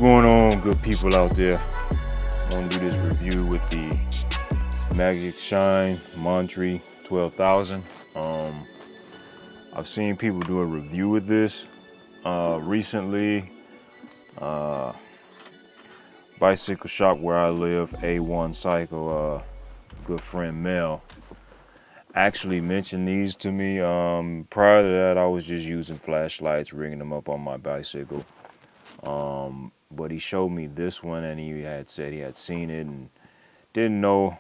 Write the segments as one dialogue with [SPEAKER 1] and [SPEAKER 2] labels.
[SPEAKER 1] going on, good people out there? I'm going to do this review with the Magicshine Montree 12,000. I've seen people do a review with this recently. Bicycle shop where I live, A1 Cycle, good friend Mel, actually mentioned these to me. Prior to that, I was just using flashlights, rigging them up on my bicycle. But he showed me this one, and he had said he had seen it and didn't know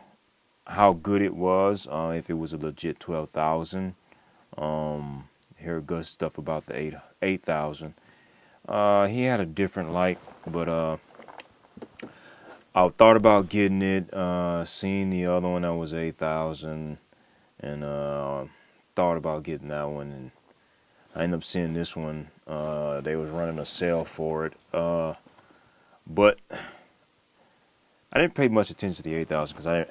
[SPEAKER 1] how good it was, if it was a legit 12,000. Heard good stuff about the 8,000. He had a different light, but I thought about getting it, seen the other one that was 8,000, and thought about getting that one, and I ended up seeing this one. They was running a sale for it, but I didn't pay much attention to the 8,000 because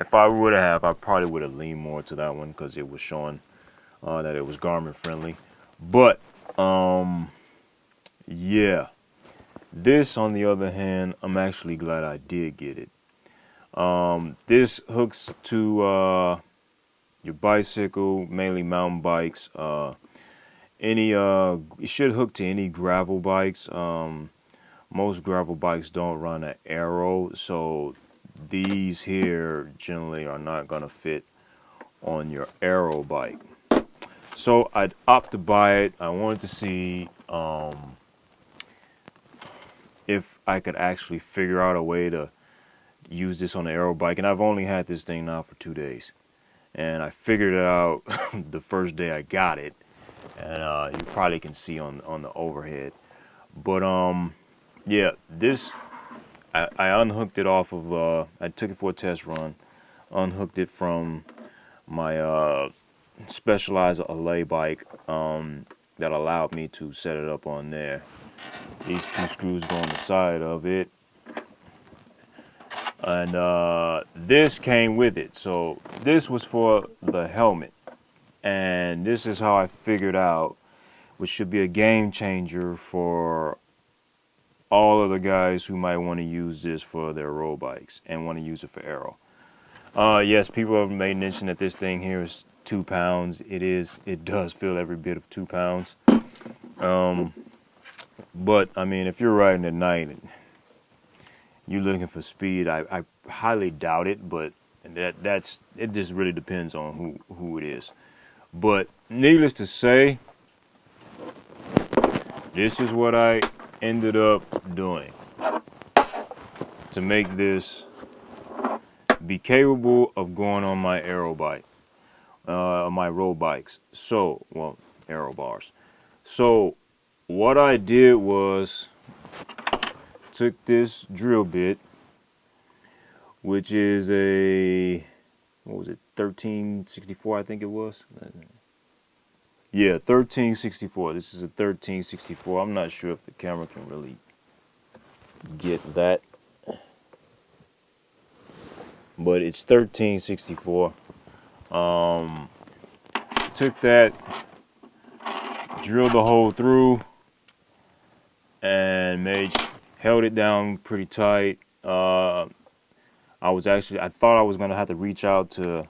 [SPEAKER 1] if I would have, I probably would have leaned more to that one because it was showing that it was Garmin friendly. But yeah, this on the other hand, I'm actually glad I did get it. This hooks to your bicycle, mainly mountain bikes. It should hook to any gravel bikes. Most gravel bikes don't run an arrow, so these here generally are not gonna fit on your arrow bike. So I'd opt to buy it. I wanted to see if I could actually figure out a way to use this on the aero bike, and I've only had this thing now for 2 days, and I figured it out the first day I got it, and you probably can see on the overhead. But yeah, this I unhooked it off of I took it for a test run, unhooked it from my Specialized Allay bike that allowed me to set it up on there. These two screws go on the side of it, and this came with it. So this was for the helmet, and this is how I figured out, which should be a game changer for all of the guys who might want to use this for their road bikes and want to use it for aero. Yes, people have made mention that this thing here is 2 pounds. It does feel every bit of 2 pounds. But I mean, if you're riding at night and you're looking for speed, I highly doubt it. But it just really depends on who it is. But needless to say, this is what I ended up doing to make this be capable of going on my aero bike, my road bikes. So, well, aero bars. So what I did was took this drill bit, which is a, what was it, 1364, I think it was. Yeah, 1364. This is a 1364. I'm not sure if the camera can really get that, but it's 1364. Took that, drilled the hole through, and held it down pretty tight. I thought I was gonna have to reach out to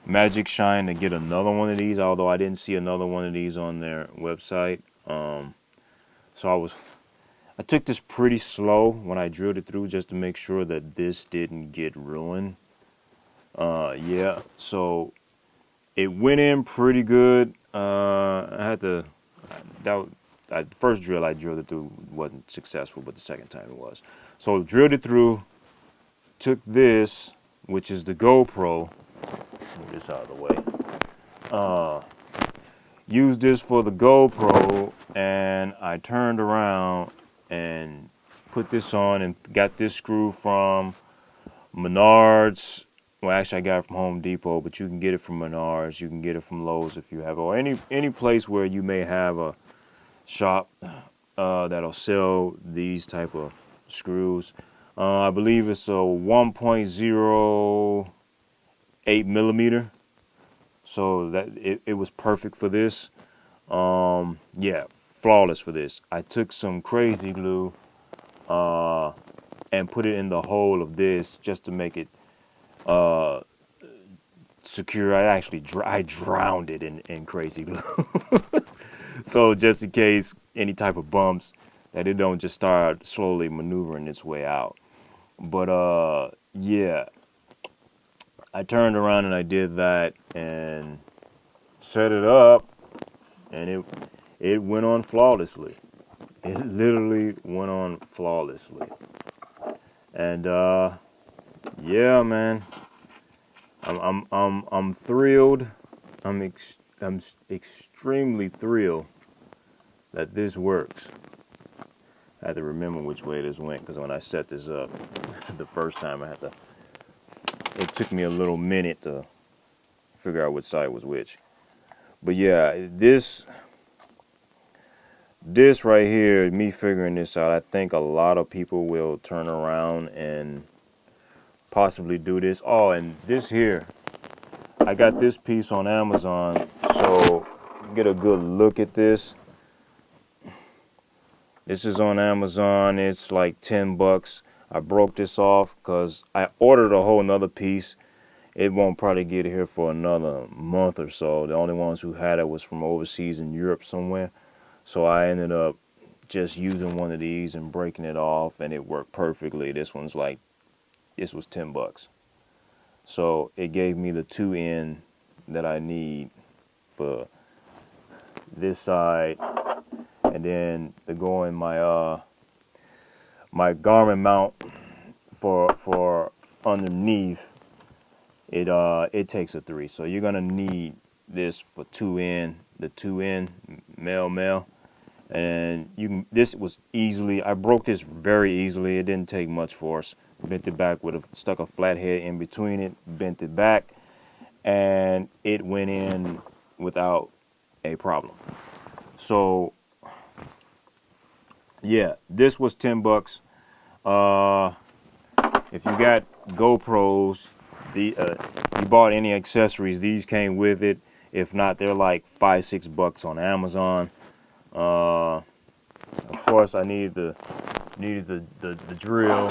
[SPEAKER 1] Magicshine to get another one of these, although I didn't see another one of these on their website. So I took this pretty slow when I drilled it through, just to make sure that this didn't get ruined. Yeah, so it went in pretty good. The first drill I drilled it through wasn't successful, but the second time it was. So drilled it through, took this, which is the Gopro, move this out of the way, used this for the GoPro, and I turned around and put this on and got this screw from Menards. Well, actually I got it from Home Depot, but you can get it from Menards, you can get it from Lowe's if you have, or any place where you may have a shop that'll sell these type of screws. I believe it's a 1.08 millimeter, so that it was perfect for this. Yeah, flawless for this. I took some crazy glue and put it in the hole of this just to make it secure. I drowned it in crazy glue. So just in case any type of bumps, that it don't just start slowly maneuvering its way out. But yeah, I turned around and I did that and set it up, and it went on flawlessly. It literally went on flawlessly. And yeah, man, I'm thrilled. I'm extremely thrilled that this works. I had to remember which way this went, because when I set this up the first time, it took me a little minute to figure out which side was which. But yeah, this right here, me figuring this out, I think a lot of people will turn around and possibly do this. Oh, and this here, I got this piece on Amazon, so get a good look at this. This is on Amazon. It's like 10 bucks. I broke this off because I ordered a whole nother piece. It won't probably get here for another month or so. The only ones who had it was from overseas in Europe somewhere. So I ended up just using one of these and breaking it off, and it worked perfectly. This was 10 bucks. So it gave me the 2 end that I need for this side, and then to go in my my Garmin mount for underneath. It takes a 3, so you're gonna need this for 2 end, the 2 end male, and you can. This was easily. I broke this very easily. It didn't take much force. Bent it back stuck a flathead in between it, bent it back, and it went in without a problem. So yeah, this was 10 bucks. If you got GoPros, you bought any accessories, these came with it. If not, they're like $5-6 bucks on Amazon. Of course, I needed the drill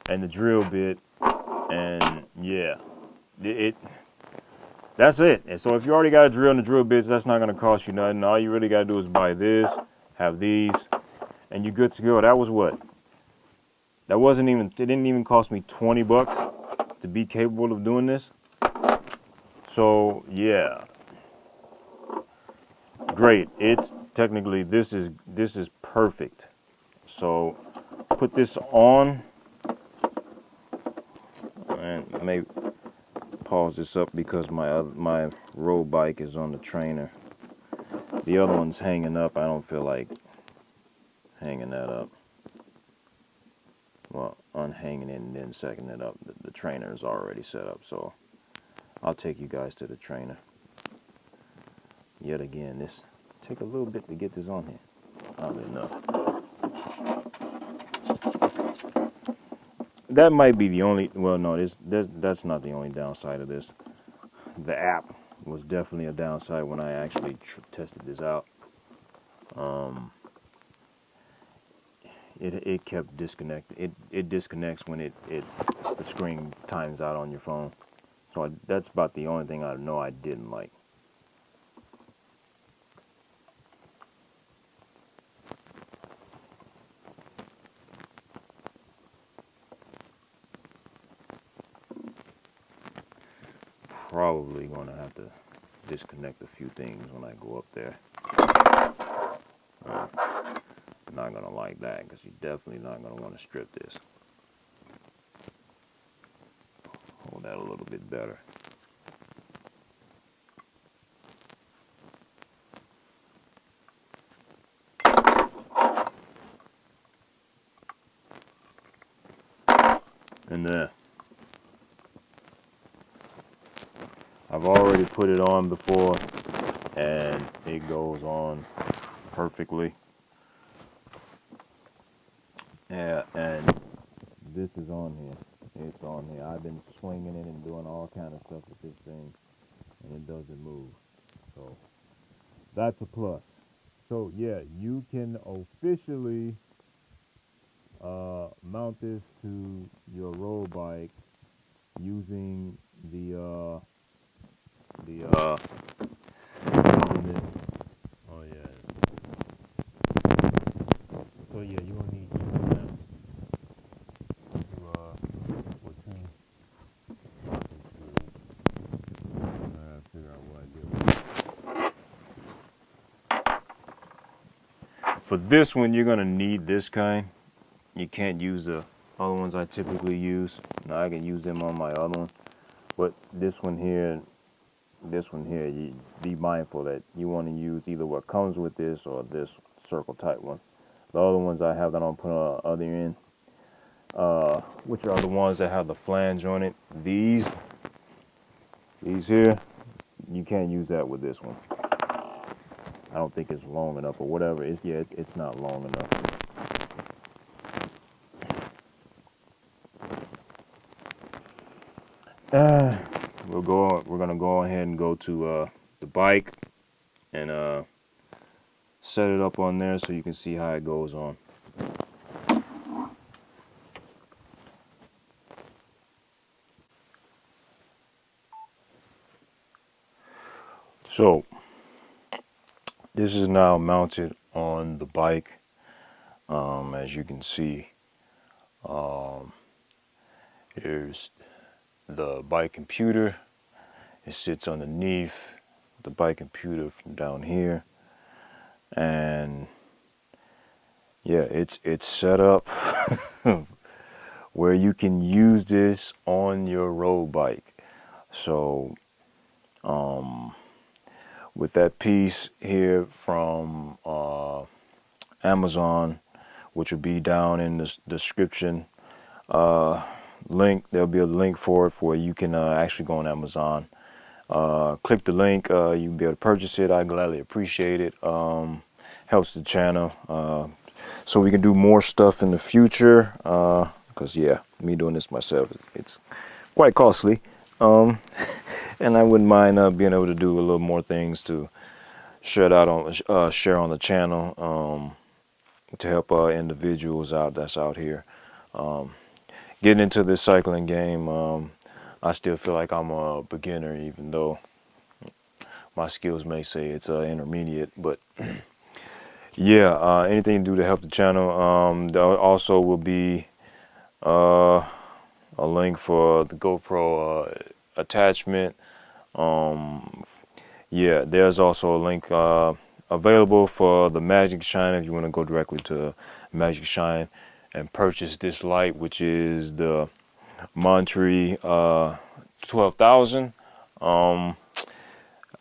[SPEAKER 1] and the drill bit, and yeah, that's it. And so if you already got a drill and the drill bits, that's not gonna cost you nothing. All you really gotta do is buy this, have these, and you're good to go. That was what? It didn't even cost me 20 bucks to be capable of doing this. So yeah, great. It's technically, this is perfect. So put this on, and I may pause this up because my road bike is on the trainer. The other one's hanging up. I don't feel like hanging that up. Well, unhanging it and then setting it up. The trainer is already set up, so I'll take you guys to the trainer. Yet again, this take a little bit to get this on here. Oddly enough. That might be the only. Well, no, that's not the only downside of this. The app was definitely a downside when I actually tested this out. It kept disconnecting. It disconnects when the screen times out on your phone. So that's about the only thing I know I didn't like. Probably gonna have to disconnect a few things when I go up there. Not gonna like that, because you're definitely not gonna want to strip this. Hold that a little bit better. And there. I've already put it on before, and it goes on perfectly. Yeah, and this is on here. It's on here. I've been swinging it and doing all kind of stuff with this thing, and it doesn't move. So that's a plus. So yeah, you can officially mount this to your road bike using the measurements. Oh yeah. So yeah, you're gonna need 2 clamps for 2 mounting screws. I gotta figure out what I do. For this one, you're gonna need this kind. You can't use the other ones I typically use. Now I can use them on my other one, but this one here, you be mindful that you want to use either what comes with this or this circle type one. The other ones I have that I'll put on the other end, which are the ones that have the flange on it. These here, you can't use that with this one. I don't think it's long enough or whatever. It's not long enough. We're gonna go ahead and go to the bike and set it up on there so you can see how it goes on. So this is now mounted on the bike. As you can see, here's the bike computer. It sits underneath the bike computer from down here, and yeah, it's set up where you can use this on your road bike. So with that piece here from Amazon, which will be down in the description link, there'll be a link for it where you can actually go on Amazon, click the link, you can be able to purchase it. I gladly appreciate it. Helps the channel so we can do more stuff in the future, because yeah, me doing this myself, it's quite costly, and I wouldn't mind being able to do a little more things to share on the channel, to help individuals out that's out here getting into this cycling game. I still feel like I'm a beginner, even though my skills may say it's intermediate, but yeah, anything to do to help the channel. There also will be a link for the GoPro attachment. Yeah, there's also a link available for the Magicshine if you want to go directly to Magicshine and purchase this light, which is the Montree 12,000.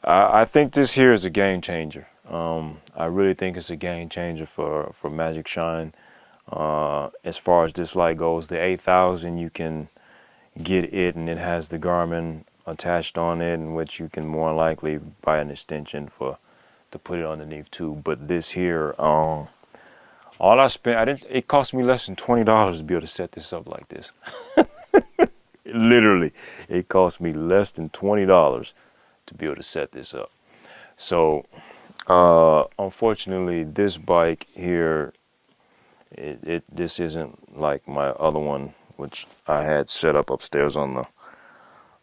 [SPEAKER 1] I think this here is a game changer. I really think it's a game changer for Magicshine. As far as this light goes, the 8,000, you can get it, and it has the Garmin attached on it, in which you can more likely buy an extension to put it underneath too. But this here, all I spent, it cost me less than $20 to be able to set this up like this. Literally, it cost me less than $20 to be able to set this up. So unfortunately, this bike here, this isn't like my other one, which I had set up upstairs on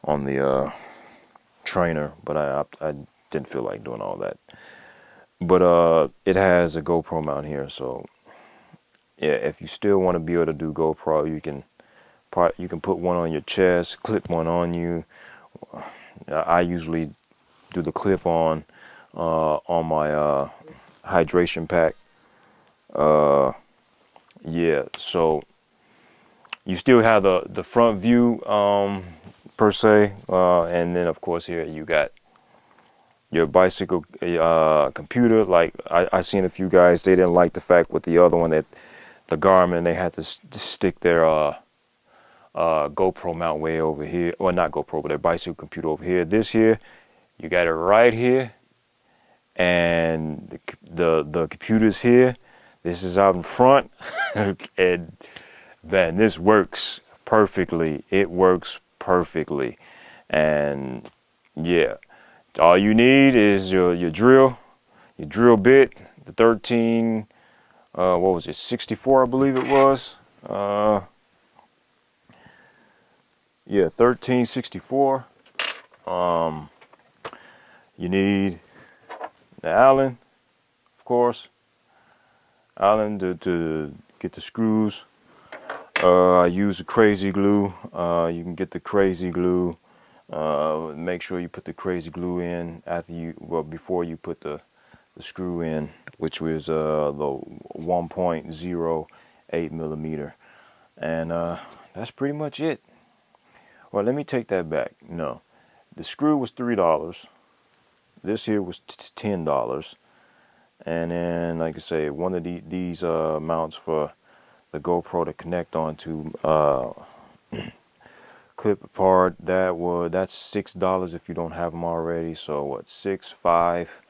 [SPEAKER 1] the trainer, but I didn't feel like doing all that. But it has a GoPro mount here, so yeah, if you still want to be able to do GoPro, you can put one on your chest, clip one on you. I usually do the clip on my hydration pack. Yeah, so you still have the front view per se, and then of course here you got your bicycle computer. Like I seen a few guys, they didn't like the fact with the other one that the Garmin, they had to stick their GoPro mount way over here. Well, not GoPro, but their bicycle computer over here. This here, you got it right here, and the computer's here. This is out in front, and man, this works perfectly. It works perfectly, and yeah, all you need is your drill bit, the 13, what was it, 64 I believe it was. Yeah, 1364. You need the Allen, of course. Allen to get the screws. I use the crazy glue. You can get the crazy glue. Make sure you put the crazy glue in before you put the screw in, which was the 1.08 millimeter, and that's pretty much it. Well, let me take that back. No, the screw was $3. This here was $10, and then, like I say, one of these mounts for the GoPro to connect onto clip apart. That's $6 if you don't have them already. So what, 6, 5,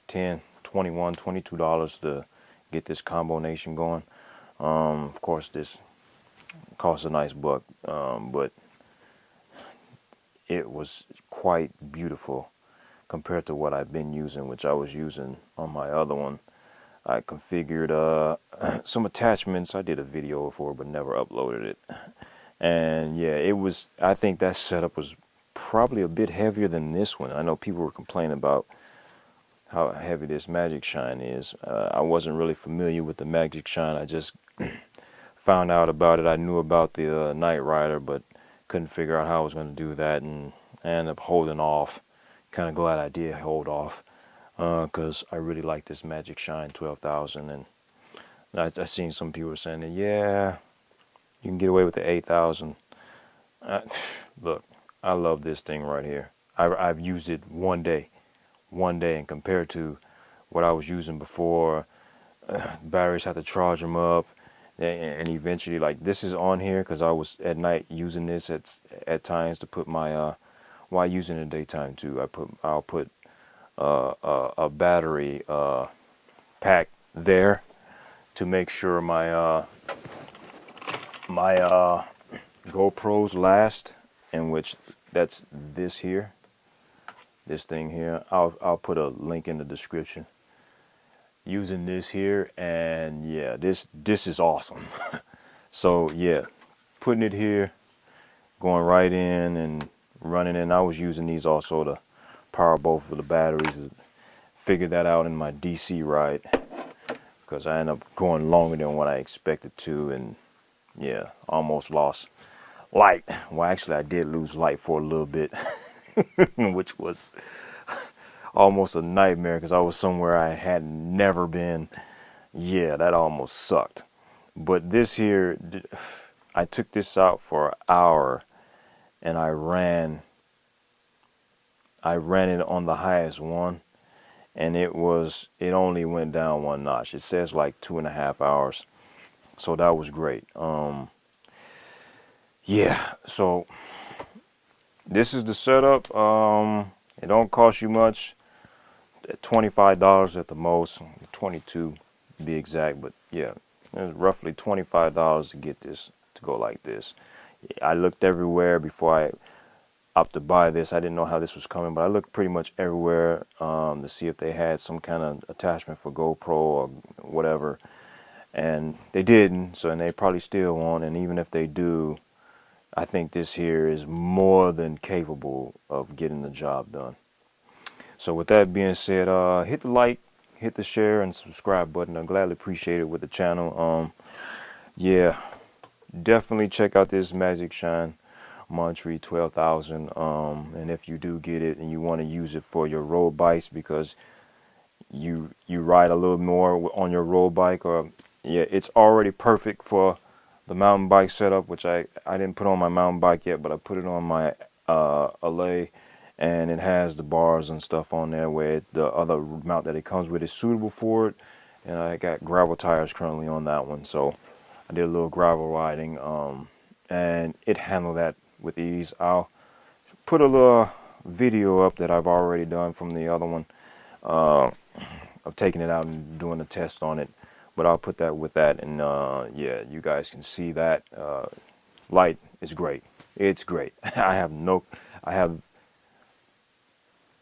[SPEAKER 1] 10, 21, $22 to get this combination going. Of course, this costs a nice buck, but it was quite beautiful compared to what I've been using, which I was using on my other one. I configured some attachments. I did a video for it, but never uploaded it. And yeah, I think that setup was probably a bit heavier than this one. I know people were complaining about how heavy this Magicshine is. I wasn't really familiar with the Magicshine. I just found out about it. I knew about the Night Rider, but couldn't figure out how I was going to do that, and I ended up holding off. Kind of glad I did hold off, because I really like this Magicshine 12,000, and I seen some people saying that, yeah, you can get away with the 8,000. Look, I love this thing right here. I've used it one day, and compared to what I was using before, batteries had to charge them up, and eventually, like, this is on here because I was at night using this at times to put my while using it in the daytime too. I'll put a battery pack there to make sure my GoPros last, in which that's this here, this thing here. I'll put a link in the description. Using this here, and yeah, this is awesome. So yeah, putting it here, going right in and running in. I was using these also to power both of the batteries. Figured that out in my DC ride, because I ended up going longer than what I expected to, and yeah, almost lost light. Well, actually, I did lose light for a little bit, which was almost a nightmare because I was somewhere I had never been. Yeah, that almost sucked. But this here, I took this out for an hour, and I ran it on the highest one, and it only went down one notch. It says like 2.5 hours, so that was great. Yeah, so this is the setup. It don't cost you much, $25 at the most, 22 to be exact, but yeah, it's roughly $25 to get this to go like this. I looked everywhere before I opted to buy this. I didn't know how this was coming, but I looked pretty much everywhere to see if they had some kind of attachment for GoPro or whatever, and they didn't, and they probably still won't. And even if they do, I think this here is more than capable of getting the job done. So with that being said, hit the like, hit the share, and subscribe button. I gladly appreciate it with the channel. Yeah, definitely check out this Magicshine Montree 12,000. And if you do get it and you want to use it for your road bikes, because you ride a little more on your road bike, or yeah, it's already perfect for the mountain bike setup, which I didn't put on my mountain bike yet, but I put it on my Allay. And it has the bars and stuff on there where the other mount that it comes with is suitable for it. And I got gravel tires currently on that one, so I did a little gravel riding, and it handled that with ease. I'll put a little video up that I've already done from the other one of taking it out and doing a test on it, but I'll put that with that, and yeah, you guys can see that. Light is great. It's great.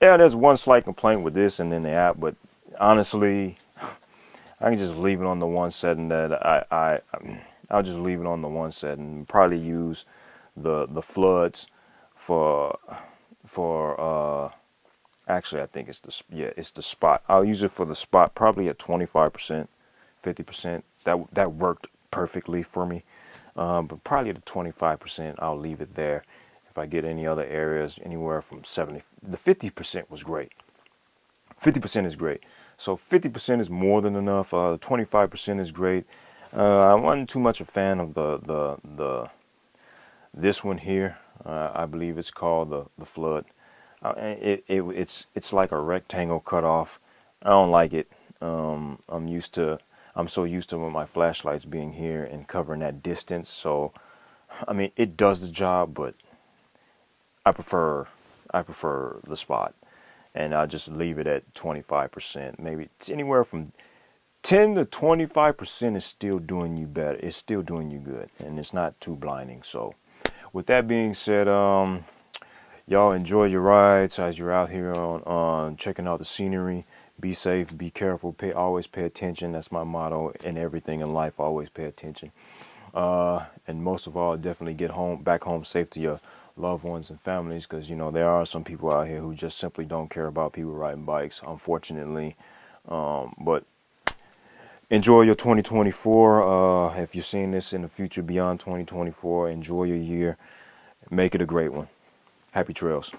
[SPEAKER 1] Yeah, there's one slight complaint with this and then the app, but honestly, I can just leave it on the one setting that I'll just leave it on the one setting. Probably use the floods for actually I think it's it's the spot. I'll use it for the spot probably at 25%, 50%. That worked perfectly for me. But probably at 25% I'll leave it there. If I get any other areas anywhere from 70, the 50% was great. 50% is great. So 50% is more than enough. 25% is great. I wasn't too much a fan of this one here. I believe it's called the flood. It's like a rectangle cut off. I don't like it. I'm so used to my flashlights being here and covering that distance. So I mean, it does the job, but I prefer the spot, and I just leave it at 25%. Maybe it's anywhere from 10 to 25% is still doing you better. It's still doing you good, and it's not too blinding. So with that being said, y'all enjoy your rides as you're out here on checking out the scenery. Be safe, be careful, always pay attention. That's my motto in everything in life. Always pay attention. And most of all, definitely get back home safe to your loved ones and families, because you know there are some people out here who just simply don't care about people riding bikes, unfortunately. But enjoy your 2024. If you're seeing this in the future beyond 2024, enjoy your year. Make it a great one. Happy trails.